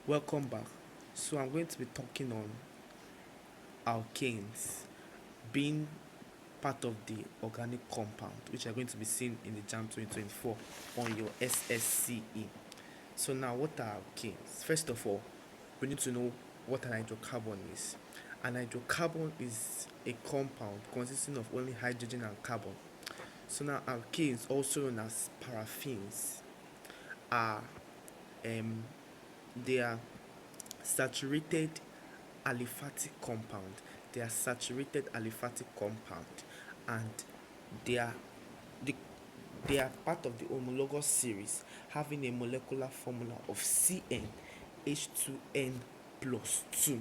Welcome back. So I'm going to be talking on alkanes being part of the organic compound, which are going to be seen in the JAM 2024 on your SSCE. So now, what are alkanes? First of all, we need to know what an hydrocarbon is. An hydrocarbon is a compound consisting of only hydrogen and carbon. So now, alkanes, also known as paraffins, are um, they are saturated aliphatic compound. They are saturated aliphatic compound, and they are the, they are part of the homologous series, having a molecular formula of CnH2n plus 2.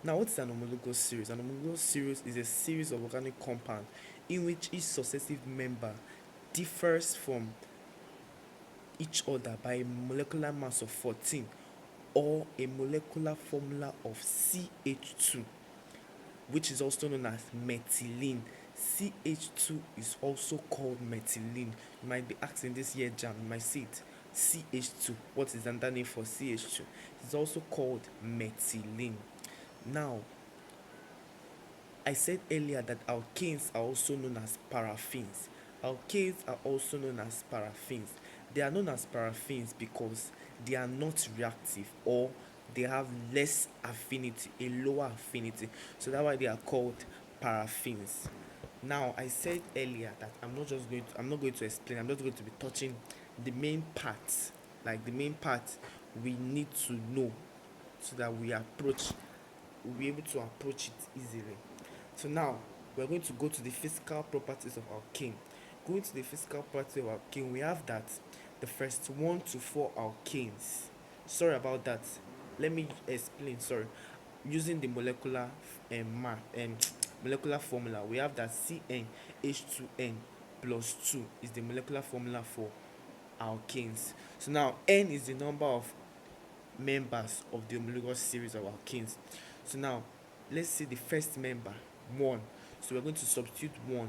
Now, what is an homologous series? An homologous series is a series of organic compounds in which each successive member differs from each other by a molecular mass of 14 or a molecular formula of CH2, which is also known as methylene. CH2 is also called methylene. You might be asking this year jam, you might see it CH2. What is another name for CH2? It's also called methylene. Now, I said earlier that alkanes are also known as paraffins. Alkanes are also known as paraffins. They are known as paraffins because they are not reactive, or they have less affinity, a lower affinity. So that's why they are called paraffins. Now, I said earlier that I'm not going to explain. I'm just going to be touching the main parts, like the main parts we need to know so that we'll be able to approach it easily. So now we're going to go to the physical properties of alkane. Going to the physical properties of alkane, we have that the first 1 to 4 alkanes. Sorry about that. Let me explain. Sorry. Using the molecular formula, we have that CnH2n plus 2 is the molecular formula for alkanes. So now N is the number of members of the homologous series of alkanes. So now let's see the first member, 1. So we're going to substitute 1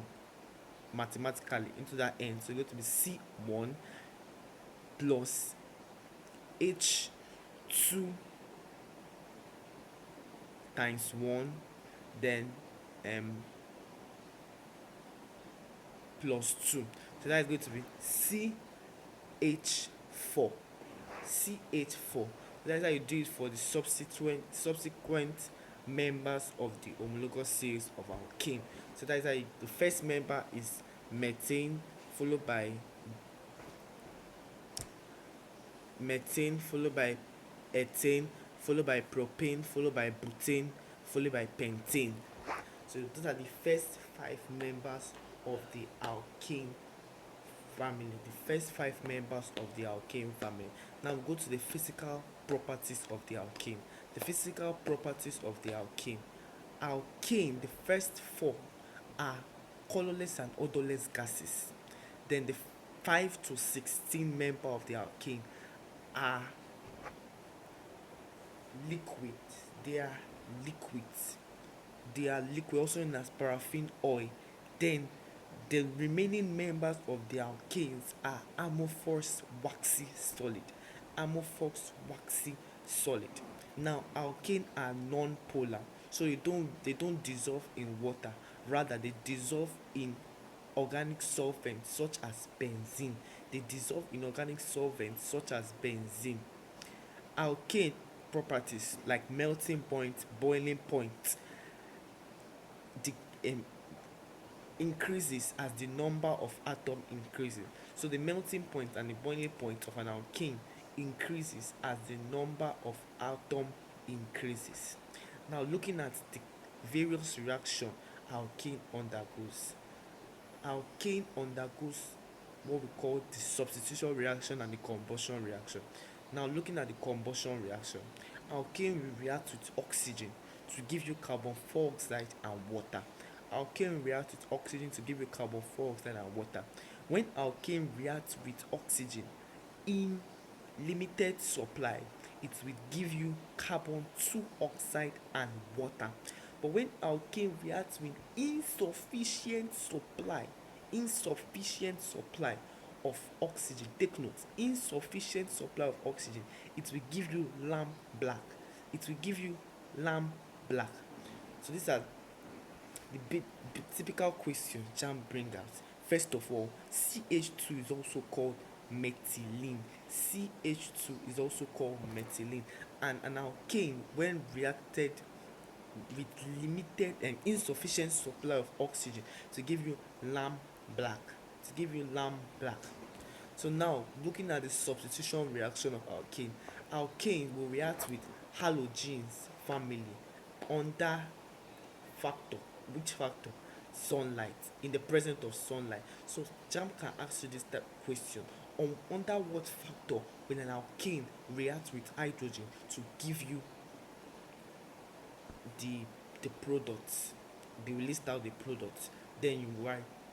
mathematically into that N. So it's going to be C1 plus H2 times 1, then plus 2. So that is going to be CH4. CH4. That's how you do it for the subsequent members of the homologous series of alkane. So that's how the first member is methane, followed by ethane, followed by propane, followed by butane, followed by pentane. So those are the first 5 members of the alkane family. The first 5 members of the alkane family. Now we go to the physical properties of the alkane. The physical properties of the alkane. Alkane, the first 4 are colorless and odorless gases. Then the 5 to 16 member of the alkane are liquid. They are liquids. They are liquid, also known as paraffin oil. Then the remaining members of the alkanes are amorphous waxy solid. Amorphous waxy solid. Now, alkane are non-polar, so they don't dissolve in water. Rather, they dissolve in organic solvents such as benzene. They dissolve in organic solvents such as benzene. Alkane properties like melting point, boiling point, the increases as the number of atom increases. So the melting point and the boiling point of an alkane increases as the number of atom increases. Now, looking at the various reaction alkane undergoes. Alkane undergoes what we call the substitution reaction and the combustion reaction. Now, looking at the combustion reaction, alkane will react with oxygen to give you carbon dioxide and water. Alkane reacts with oxygen to give you carbon dioxide and water. When alkane reacts with oxygen in limited supply, it will give you carbon dioxide and water. But when alkane reacts with insufficient supply of oxygen, take note, insufficient supply of oxygen, it will give you lambda black. It will give you lamb black. So these are the typical questions JAMB bring out. First of all, CH2 is also called methylene. CH2 is also called methylene. And an alkane, when reacted with limited and insufficient supply of oxygen, to give you lamb black. To give you lamb black. So now, looking at the substitution reaction of alkane, alkane will react with halogens family under factor. Which factor? Sunlight. In the presence of sunlight. So JAMB can ask you this type of question. Under what factor will an alkane react with hydrogen to give you the products? They will list out the products. Then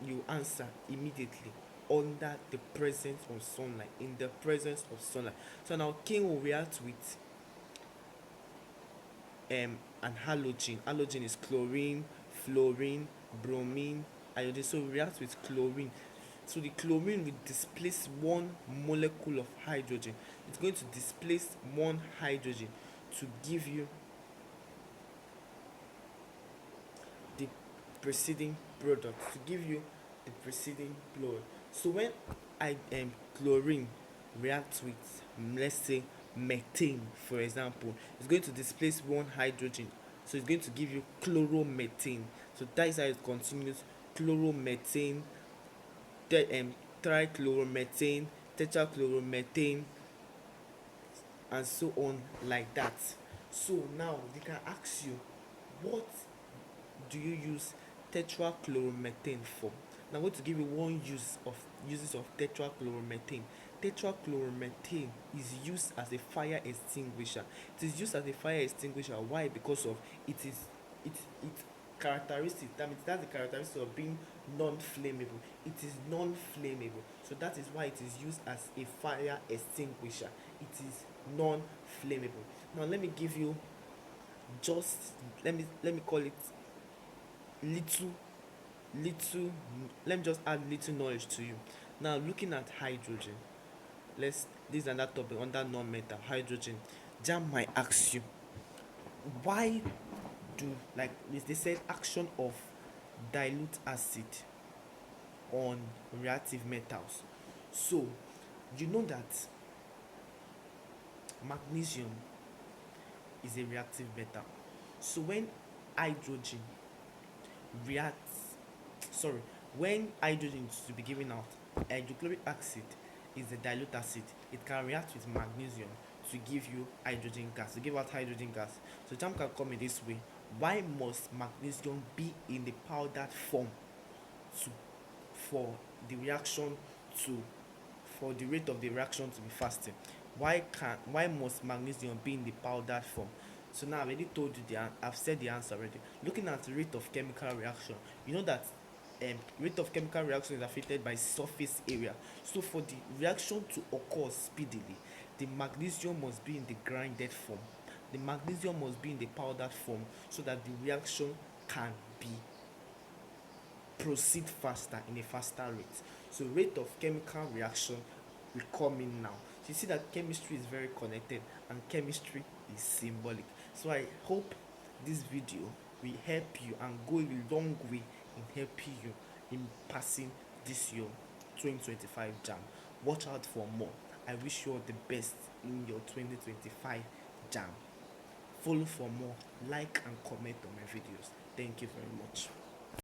you answer immediately. Under the presence of sunlight. In the presence of sunlight. So an alkane will react with an halogen. Halogen is chlorine, fluorine, bromine, iodine. So we react with chlorine. So the chlorine will displace one molecule of hydrogen. It's going to displace one hydrogen to give you the preceding product. To give you the preceding product. So when chlorine reacts with, let's say, methane, for example, it's going to displace one hydrogen, so it's going to give you chloromethane. So that is how it continues: chloromethane, trichloromethane, tetrachloromethane, and so on, like that. So now they can ask you, what do you use tetrachloromethane for? Now I'm going to give you one uses of tetrachloromethane. Tetrachloromethane is used as a fire extinguisher. It is used as a fire extinguisher. Why? Because of it characteristic. That means that's the characteristic of being non-flammable. It is non-flammable. So that is why it is used as a fire extinguisher. It is non-flammable. Now let me give you just let me call it little let me just add little knowledge to you. Now looking at hydrogen, this is another topic under non-metal. Hydrogen, JAMB might ask you, why do, like they said, action of dilute acid on reactive metals. So you know that magnesium is a reactive metal. So when hydrogen reacts, when hydrogen is to be given out, hydrochloric acid is a dilute acid. It can react with magnesium to give you hydrogen gas, to give out hydrogen gas. So JAMB can come in this way: why must magnesium be in the powdered form to for the reaction to for the rate of the reaction to be faster? Why must magnesium be in the powdered form? So now I already told you I've said the answer already. Looking at the rate of chemical reaction, you know that rate of chemical reaction is affected by surface area. So for the reaction to occur speedily, the magnesium must be in the grinded form. The magnesium must be in the powdered form so that the reaction can be proceed faster, in a faster rate. So rate of chemical reaction will come in now. So you see that chemistry is very connected and chemistry is symbolic. So I hope this video will help you and go a long way in helping you in passing this year 2025 JAMB. Watch out for more. I wish you all the best in your 2025 JAMB. Follow for more, like and comment on my videos. Thank you very much.